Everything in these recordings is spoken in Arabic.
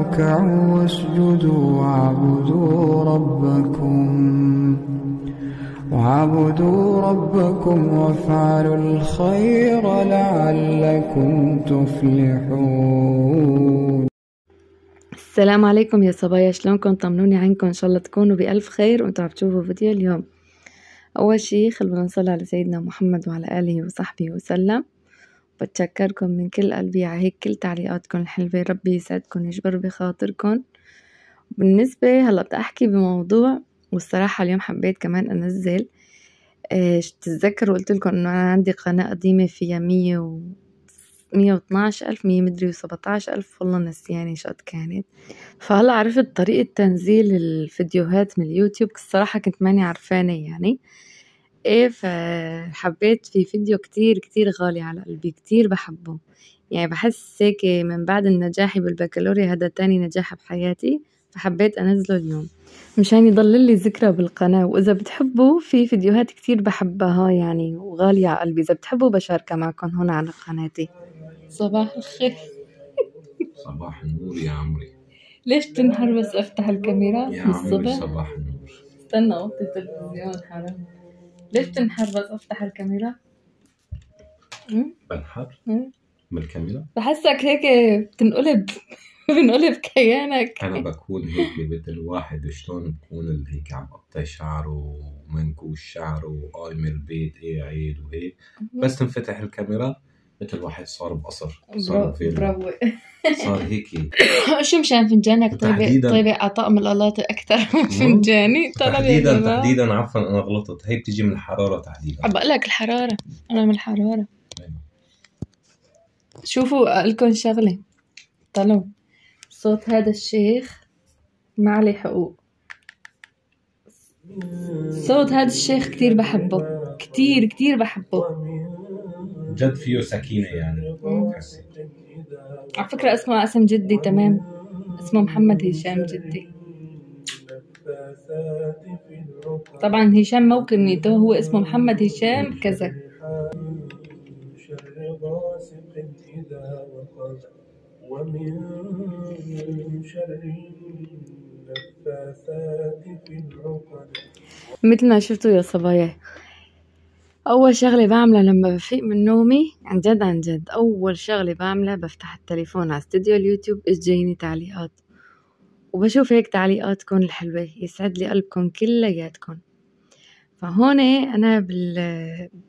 واركعوا واسجدوا وعبدوا ربكم وافعلوا الخير لعلكم تفلحون. السلام عليكم يا صبايا، شلونكم؟ طمنوني عنكم، ان شاء الله تكونوا بألف خير وانتم عم تشوفوا فيديو اليوم. اول شي خلونا نصلي على سيدنا محمد وعلى اله وصحبه وسلم. بتشكركم من كل قلبي على هيك كل تعليقاتكم الحلوة، ربي يسعدكم ويجبر بخاطركم. بالنسبة هلا بدي احكي بموضوع، والصراحة اليوم حبيت كمان انزل. تتذكروا قلت لكم انه انا عندي قناة قديمة فيها 112,000 مدري و17,000، والله نسياني شو قد كانت. فهلا عرفت طريقة تنزيل الفيديوهات من اليوتيوب، الصراحة كنت ماني عارفانة يعني فحبيت في فيديو كتير كتير غالي على قلبي، كتير بحبه، يعني بحس هيك من بعد النجاحي بالبكالوريا هذا تاني نجاح بحياتي، فحبيت انزله اليوم مشان يضل لي ذكرى بالقناة. واذا بتحبوا في فيديوهات كتير بحبها يعني وغالية على قلبي، اذا بتحبوا بشاركها معكم هون على قناتي. صباح الخير. صباح النور يا عمري. ليش تنهر بس افتح الكاميرا يا عمري بالصبح؟ صباح النور. استنى اوطي التلفزيون حرام. ليش تنحر بس افتح الكاميرا؟ بنحر من الكاميرا؟ بحسك هيك بتنقلب بنقلب كيانك. انا بكون هيك مثل واحد شلون بكون هيك عم قطع شعره ومنكوش شعره وقايم البيت قاعد وهيك، بس تنفتح الكاميرا مثل واحد صار بقصر، صار برافو. صار هيك شو مشان فنجانك طيبة على طقم القلاطة أكتر من فنجاني؟ تحديدا عفوا أنا غلطت، هي بتجي من الحرارة تحديدا. عم بقول لك الحرارة، أنا من الحرارة. شوفوا لكم شغلة، طلعوا صوت هذا الشيخ ما عليه حقوق. صوت هذا الشيخ كتير بحبه، كتير كتير بحبه جد، فيه سكينة يعني. على فكرة اسمه اسم جدي، تمام، اسمه محمد هشام جدي. طبعا هشام موكل نيته، هو اسمه محمد هشام كذا. ومن شر النفاثات في العقد. مثل ما شفتوا يا صبايا، أول شغلة بعملها لما بفيق من نومي عن جد أول شغلة بعملها بفتح التليفون على استوديو اليوتيوب، إيش جايني تعليقات، وبشوف هيك تعليقاتكم الحلوة، يسعد لي قلبكم كلياتكم. فهون أنا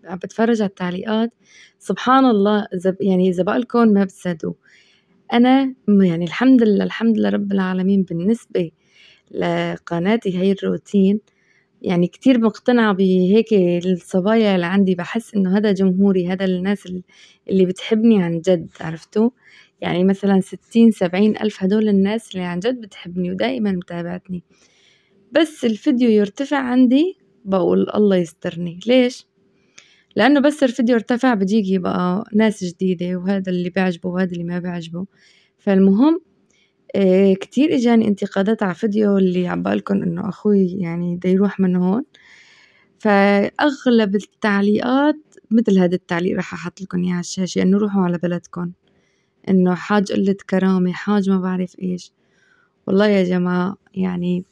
عم بتفرج على التعليقات، سبحان الله، إذا بقلكم ما بتصدقوا، أنا يعني الحمد لله رب العالمين بالنسبة لقناتي هي الروتين، يعني كتير مقتنعة بهيك الصبايا اللي عندي، بحس إنه هذا جمهوري، هذا الناس اللي بتحبني عن جد، عرفتوا؟ يعني مثلا 60-70 ألف، هدول الناس اللي عن جد بتحبني ودائما متابعتني. بس الفيديو يرتفع عندي بقول الله يسترني. ليش؟ لأنه بس الفيديو ارتفع بيجي بقى ناس جديدة، وهذا اللي بيعجبه وهذا اللي ما بيعجبه. فالمهم كتير اجاني انتقادات على فيديو اللي عبالكم انه اخوي يعني دا يروح من هون. فاغلب التعليقات مثل هذا التعليق راح احط لكم اياه على الشاشة، انه روحوا على بلدكم، انه حاج قلة كرامة، حاج ما بعرف ايش. والله يا جماعة يعني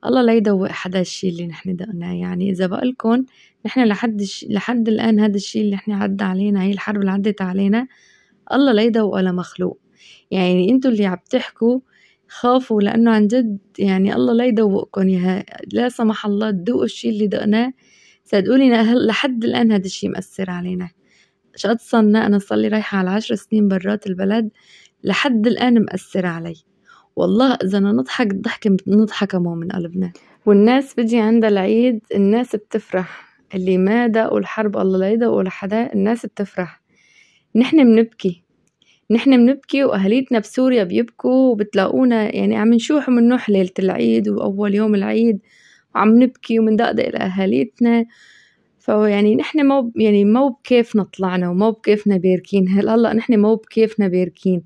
الله لا يدوق حدا الشي اللي نحن دقناه. يعني اذا بقلكم نحن لحد الان هذا الشي اللي نحن عدى علينا، هي الحرب اللي عدت علينا، الله لا يدوق ولا مخلوق. يعني انتوا اللي عم تحكوا خافوا، لانه عن جد يعني الله لا يدوقكم اياها، لا سمح الله تدوقوا الشيء اللي دقناه. صدقوني لحد الان هذا الشيء مأثر علينا. شقد صرنا، انا صار لي رايحه على 10 سنين برات البلد، لحد الان مأثر علي. والله اذا نضحك ضحكه نضحك مو من قلبنا. والناس بيجي عندها العيد الناس بتفرح، اللي ما دقوا الحرب الله لا يدوقوا لحدا، الناس بتفرح. نحن بنبكي وأهاليتنا بسوريا بيبكوا، وبتلاقونا يعني عم نشوح ومنوح ليلة العيد وأول يوم العيد، وعم نبكي ومندقدق لأهاليتنا. فيعني نحن مو بكيفنا طلعنا ومو بكيفنا باركين. هلأ نحن مو بكيفنا باركين.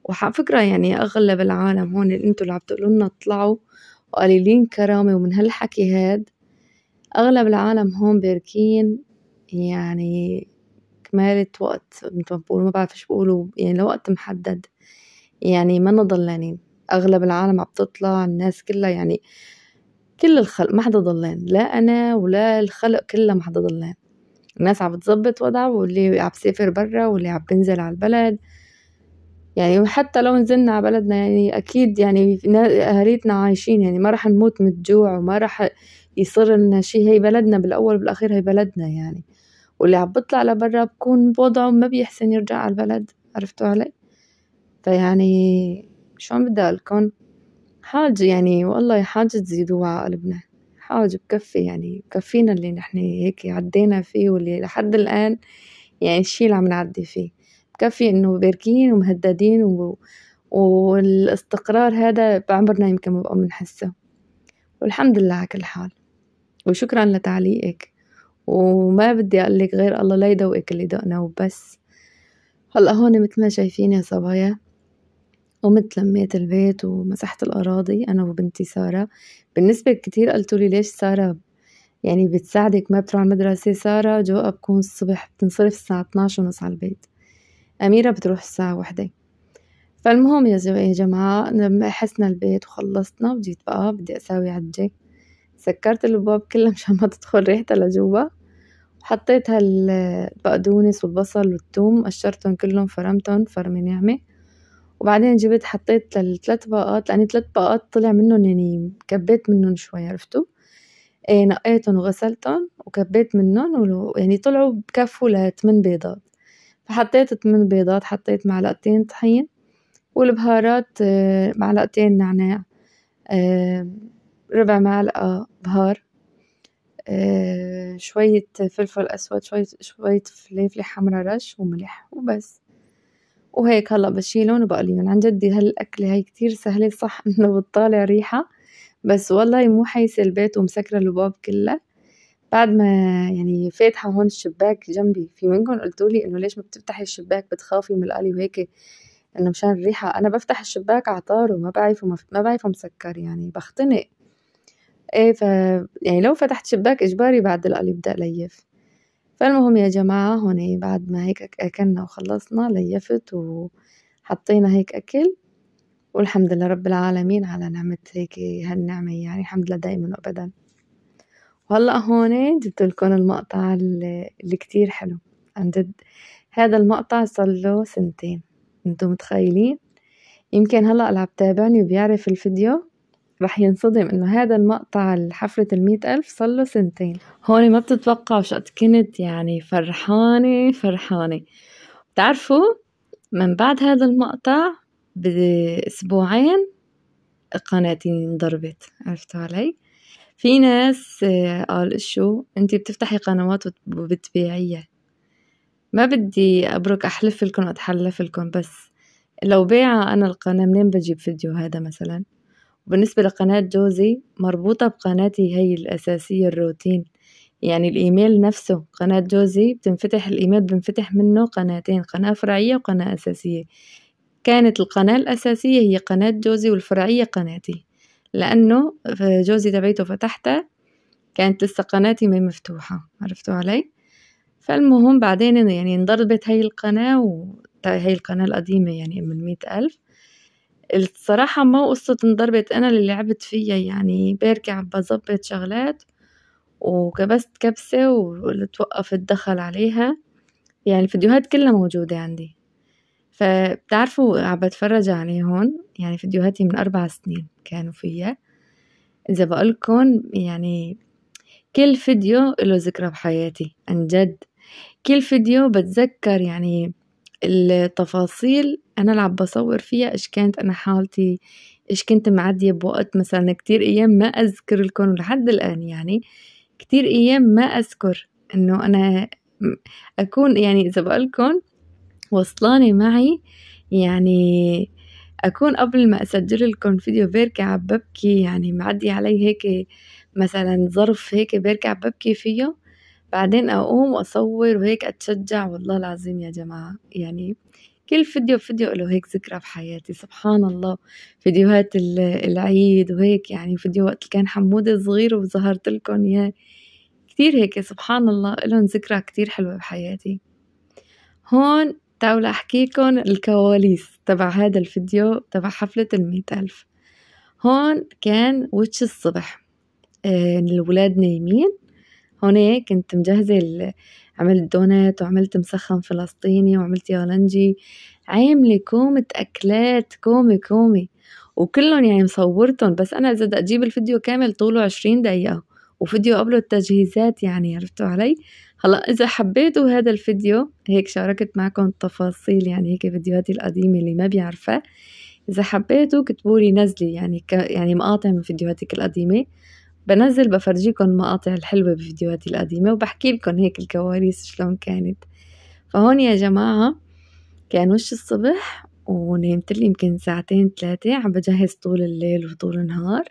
وعلى فكرة يعني أغلب العالم هون اللي انتوا اللي عم تقولوا لنا اطلعوا وقليلين كرامة ومن هالحكي هاد، أغلب العالم هون باركين يعني كمالة وقت، ما بعرف ايش بقولوا، يعني لوقت محدد، يعني ما ضلانين. أغلب العالم عم تطلع، الناس كلها يعني كل الخلق ما حدا ضلان، لا أنا ولا الخلق كلها ما حدا ضلان. الناس عم بتزبط وضعها، واللي عم بسافر برا واللي عم بنزل على البلد. يعني حتى لو نزلنا على بلدنا يعني أكيد يعني أهاليتنا عايشين، يعني ما رح نموت من الجوع وما رح يصير لنا شي. هي بلدنا بالأول بالأخير، هي بلدنا يعني. واللي عم بطلع لبرا بكون بوضعه ما بيحسن يرجع على البلد، عرفتوا علي؟ فيعني شو عم بدي أقلكن، حاج يعني والله حاج تزيدوها على قلبنا، حاج بكفي يعني، بكفينا اللي نحن هيك عدينا فيه واللي لحد الآن يعني الشي اللي عم نعدي فيه. بكفي إنه باركين ومهددين والاستقرار هذا بعمرنا يمكن ما بقى منحسه. والحمد لله على كل حال، وشكرا لتعليقك. وما بدي أقلك غير الله لا يدوقك اللي دقنا وبس. هلأ هون مثل ما شايفين يا صبايا، قمت لميت البيت ومسحت الأراضي أنا وبنتي سارة. بالنسبة كتير قلتولي ليش سارة يعني بتساعدك ما بتروح على المدرسة؟ سارة جوقة بكون الصبح بتنصرف الساعة 12:30 على البيت، أميرة بتروح الساعة 1. فالمهم يا جماعة حسنا البيت وخلصنا، وجيت بقى بدي أساوي عجة. سكرت الأبواب كلها مشان ما تدخل ريحتها لجوا، وحطيت البقدونس والبصل والثوم، قشرتهم كلهم فرمتهم فرمة ناعمة. وبعدين جبت حطيت 3 باقات، لأني 3 باقات طلع منهم يعني كبيت منهم شوي، عرفتوا؟ نقيتهم وغسلتهم وكبيت منهم، يعني طلعوا بكفوا ل8 بيضات. فحطيت 8 بيضات، حطيت معلقتين طحين والبهارات، معلقتين نعناع، ربع معلقة بهار، شوية فلفل أسود، شوية فلفل حمرا رش وملح وبس. وهيك هلأ بشيلهم وبقليهم. عن جدي هالأكلة هاي كتير سهلة، صح إنه بتطالع ريحة بس والله مو حيسة البيت ومسكرة الباب كلها. بعد ما يعني فاتحة هون الشباك جنبي، في منكم قلتولي إنه ليش ما بتفتحي الشباك بتخافي من القلي وهيك، إنه مشان الريحة. أنا بفتح الشباك عطار وما بعرفه مسكر، يعني بختنق. إيه يعني لو فتحت شباك إجباري بعد القلي بدأ ليف. فالمهم يا جماعة هون بعد ما هيك أكلنا وخلصنا ليفت وحطينا هيك أكل، والحمد لله رب العالمين على نعمة هيك هالنعمة، يعني الحمد لله دائما وأبدا. وهلأ هون جبت لكم المقطع اللي كتير حلو عن جد. هذا المقطع صار له 2 سنين، انتم متخيلين؟ يمكن هلأ اللي عم تابعني وبيعرف الفيديو رح ينصدم إنه هذا المقطع الحفلة 100,000 صار له 2 سنين. هون ما بتتوقعوا شقد كنت يعني فرحانة. بتعرفوا من بعد هذا المقطع بأسبوعين قناتي انضربت، عرفتوا علي؟ في ناس قال شو انتي بتفتحي قنوات وبتبيعيها. ما بدي أبرك أحلف لكم وأتحلف لكم، بس لو بيعها أنا القناة منين بجيب فيديو هذا مثلا؟ وبالنسبة لقناة جوزي مربوطة بقناتي هي الأساسية الروتين، يعني الإيميل نفسه قناة جوزي بتنفتح الإيميل بنفتح منه قناتين، قناة فرعية وقناة أساسية. كانت القناة الأساسية هي قناة جوزي والفرعية قناتي، لأنه جوزي تبعيته فتحتها كانت لسه قناتي ما مفتوحة، عرفتوا علي؟ فالمهم بعدين يعني انضربت هاي القناة، وهي القناة القديمة يعني من 100,000. الصراحة ما قصة انضربت، أنا اللي لعبت فيها، يعني باركي عم بظبط شغلات وكبست كبسة وتوقف الدخل عليها، يعني الفيديوهات كلها موجودة عندي. فبتعرفوا عم بتفرج عليه هون، يعني فيديوهاتي من 4 سنين كانوا فيها. إذا بقولكن يعني كل فيديو له ذكرى بحياتي عن جد، كل فيديو بتذكر يعني التفاصيل أنا اللي عم بصور فيها، إيش كانت أنا حالتي، إيش كنت معدية بوقت مثلا. كتير أيام ما أذكر لكم لحد الآن، يعني كتير أيام ما أذكر إنه أنا أكون يعني إذا بقولكم وصلاني معي، يعني أكون قبل ما أسجل لكم فيديو بيركي عم ببكي، يعني معدي علي هيك مثلا ظرف هيك بيركي عم ببكي فيه، بعدين أقوم وأصور وهيك أتشجع. والله العظيم يا جماعة يعني كل فيديو له هيك ذكرى بحياتي، سبحان الله. فيديوهات العيد وهيك، يعني فيديو وقت كان حمودة صغير وظهرت لكم إياه، كتير هيك سبحان الله لهم ذكرى كتير حلوة بحياتي. هون تعالوا أحكيكم الكواليس تبع هذا الفيديو تبع حفلة 100,000. هون كان وش الصبح، الولاد نايمين. هون كنت مجهزة عملت دونات وعملت مسخن فلسطيني وعملت يالنجي، عاملة كومة أكلات كومي وكلهم يعني مصورتهم. بس أنا إذا بدي أجيب الفيديو كامل طوله 20 دقيقة وفيديو قبله التجهيزات، يعني عرفتوا علي. هلأ إذا حبيتوا هذا الفيديو هيك شاركت معكم التفاصيل، يعني هيك فيديوهاتي القديمة اللي ما بيعرفها، إذا حبيتوا كتبولي نزلي يعني مقاطع من فيديوهاتك القديمة، بنزل بفرجيكم مقاطع الحلوة بفيديوهاتي القديمة وبحكي لكم هيك الكواليس شلون كانت. فهون يا جماعة كان وش الصبح ونمت لي يمكن 2-3 عم بجهز طول الليل وطول النهار.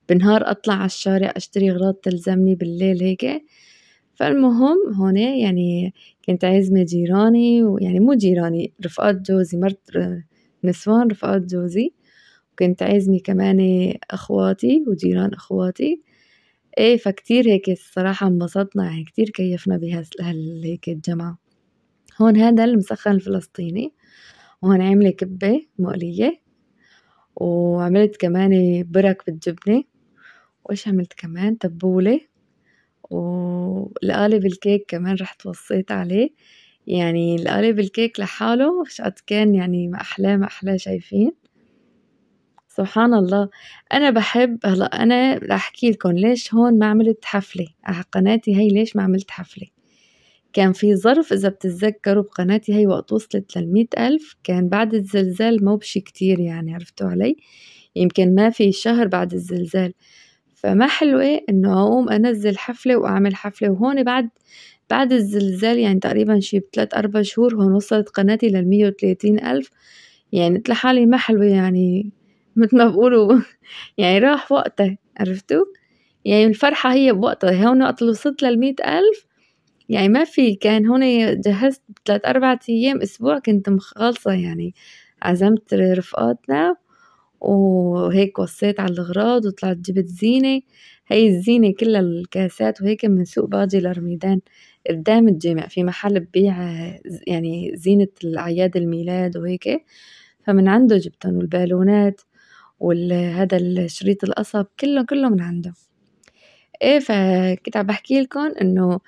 بالنهار أطلع على الشارع أشتري أغراض تلزمني، بالليل هيك. فالمهم هون يعني كنت عازمة جيراني، ويعني مو جيراني، رفقات جوزي، نسوان رفقات جوزي، وكنت عازمة كمان أخواتي وجيران أخواتي. فكتير هيك الصراحة انبسطنا، يعني كتير كيفنا هيك الجمعة. هون هذا المسخن الفلسطيني، وهون عاملة كبة مقلية، وعملت كمان برك بالجبنة، وإيش عملت كمان تبولة، والقالب الكيك كمان رحت وصيت عليه. يعني القالب الكيك لحاله شقد كان يعني ما أحلى شايفين. سبحان الله. أنا بحب هلأ أنا رح أحكي لكم ليش هون ما عملت حفلة على قناتي هي. ليش ما عملت حفلة؟ كان في ظرف إذا بتتذكروا بقناتي هي وقت وصلت 100,000 كان بعد الزلزال، مو بشي كتير يعني، عرفتوا علي، يمكن ما في شهر بعد الزلزال. فما حلوة إنه أقوم أنزل حفلة وأعمل حفلة وهون بعد الزلزال، يعني تقريبا شي 3-4 شهور هون وصلت قناتي 130,000. يعني قلت لحالي ما حلوة، يعني مثل ما بقولوا يعني راح وقتها، عرفتوا. يعني الفرحة هي بوقتها. هون وقت اللي وصلت 100,000 يعني ما في، كان هون جهزت 3-4 أيام أسبوع كنت مخلصة، يعني عزمت رفقاتنا وهيك وصيت على الأغراض وطلعت جبت زينة. هي الزينة كلها الكاسات وهيك من سوق باجي لرميدان قدام الجامع، في محل ببيع يعني زينة الأعياد الميلاد وهيك، فمن عنده جبتهم، والبالونات وهذا الشريط القصب كله من عنده. فكنت عم بحكي لكم إنه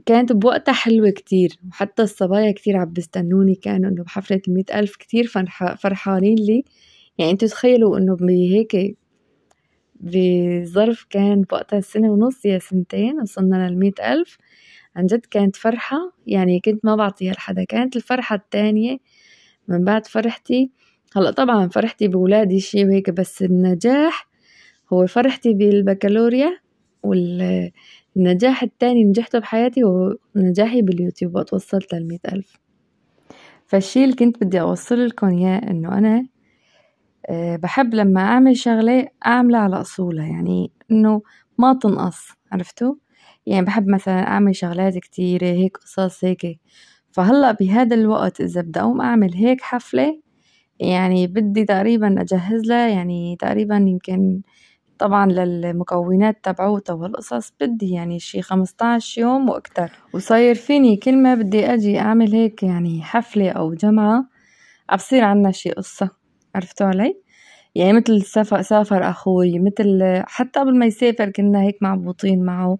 كانت بوقتها حلوة كتير، وحتى الصبايا كتير عم بيستنوني، كانوا إنه بحفلة 100,000 كتير فرحانين لي. يعني انتوا تخيلوا إنه بهيك بظرف كان بوقتها 1.5 يا 2 وصلنا 100,000. عن جد كانت فرحة، يعني كنت ما بعطيها لحدا. كانت الفرحة التانية من بعد فرحتي، هلأ طبعا فرحتي بولادي شي وهيك، بس النجاح هو فرحتي بالبكالوريا، والنجاح التاني نجحته بحياتي هو نجاحي باليوتيوب وقت وصلت 100,000. فالشي اللي كنت بدي أوصل لكم إياه إنه أنا بحب لما أعمل شغلة أعملها على أصولها، يعني إنه ما تنقص، عرفتوا. يعني بحب مثلا أعمل شغلات كتيرة هيك قصص هيك. فهلأ بهذا الوقت إذا بدي أقوم أعمل هيك حفلة، يعني بدي تقريبا أجهز لها، يعني تقريبا يمكن طبعا للمكونات تبعوتها والقصص بدي يعني شي 15 يوم وأكتر. وصاير فيني كل ما بدي أجي أعمل هيك يعني حفلة أو جمعة عبصير عنا شي قصة، عرفتوا علي. يعني مثل سافر أخوي، مثل حتى قبل ما يسافر كنا هيك معبوطين معه.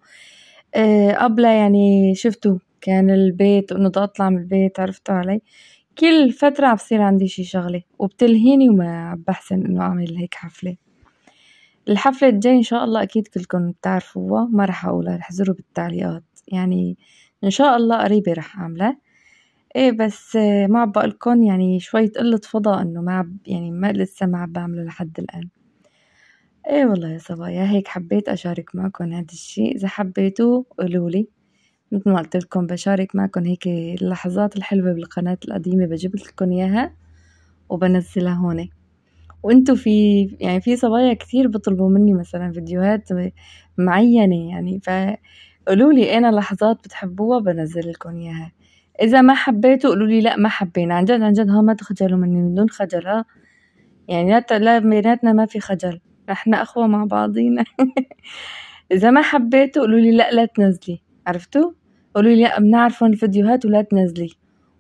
قبله يعني شفتوا كان البيت وإنه بدي أطلع من البيت، عرفتوا علي. كل فترة عبصير عندي شي شغلة وبتلهيني وما بحسن إنه أعمل هيك حفلة. الحفلة الجاي إن شاء الله أكيد كلكم بتعرفوها، ما رح أقولها، رح زروا بالتعليقات، يعني إن شاء الله قريبة رح أعملها. بس ما عم بقولكم يعني شوية قلة فضاء إنه ما لسه ما عم بعمله لحد الآن. والله يا صبايا هيك حبيت أشارك معكم هذا الشيء. إذا حبيتوه قولولي، مثل ما قلت لكم بشارك معكم هيك اللحظات الحلوة بالقناة القديمة، بجيب لكم إياها وبنزلها هون. وانتو في صبايا كتير بطلبوا مني مثلا فيديوهات معينة، يعني فقولولي أنا لحظات بتحبوها بنزل لكم إياها. إذا ما حبيتوا قولولي لا ما حبينا، عن جد ها ما تخجلوا مني، من دون خجل، ها يعني لا بيناتنا ما في خجل، احنا أخوة مع بعضينا. إذا ما حبيتوا قولولي لا تنزلي، عرفتوا. قولولي لا بنعرفون الفيديوهات ولا تنزلي،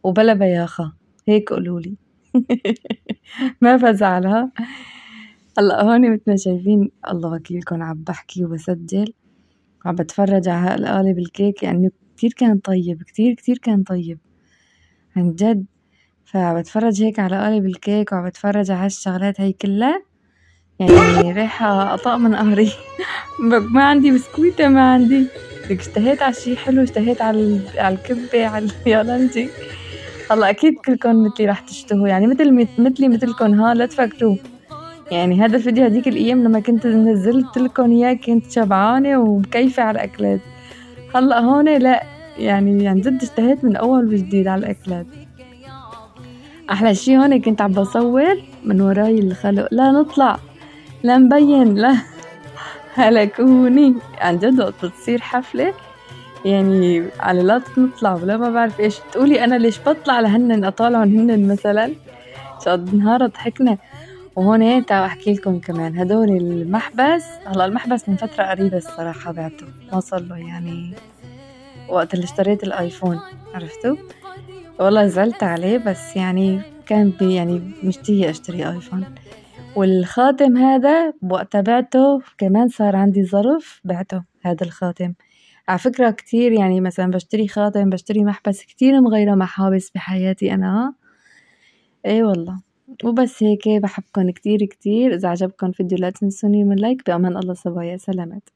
وبلا بياخة هيك قولولي. ما بزعلها. هلا هون مثل ما شايفين الله وكيلكم عم بحكي وبسجل وعم بتفرج على هالقالب الكيك، يعني كتير كان طيب، كتير كان طيب عن جد. فبتفرج هيك على قالب الكيك وعم بتفرج على هالشغلات هي كلها، يعني رايحة أطاق من قهري. ما عندي بسكويتة، ما عندي لك، اشتهيت على شي حلو، اشتهيت على الكبة، على اليالنجي. هلا أكيد كلكم مثلي رح تشتهوا، يعني مثلكم لا تفكروا. يعني هذا الفيديو هديك الأيام لما كنت نزلت لكم إياه كنت شبعانة ومكيفة على الأكلات. هلا هون لا، يعني عن جد اشتهيت من أول وجديد على الأكلات. أحلى شي هون كنت عم بصور من وراي الخلق، لا نطلع، لا مبين، لا هلكوني عن جد. وقت بتصير حفلة يعني على لا نطلع ولا ما بعرف ايش تقولي، انا ليش بطلع لهنن اطالعن هنن مثلا؟ شاد نهار ضحكنا. وهون تعالوا احكي لكم كمان هدول المحبس. هلا المحبس من فترة قريبة الصراحة بعته، ما صار له يعني وقت اللي اشتريت الايفون، عرفتوا؟ والله زعلت عليه، بس يعني كان يعني مشتهية اشتري ايفون. والخاتم هذا بوقتها بعته كمان صار عندي ظرف بعته هذا الخاتم. على فكرة كتير يعني مثلا بشتري خاتم، بشتري محبس، كتير مغيرة محابس بحياتي أنا. ايه والله. وبس هيك، بحبكن كتير. إذا عجبكن فيديو لا تنسوني من لايك. بأمان الله صبايا، سلامات.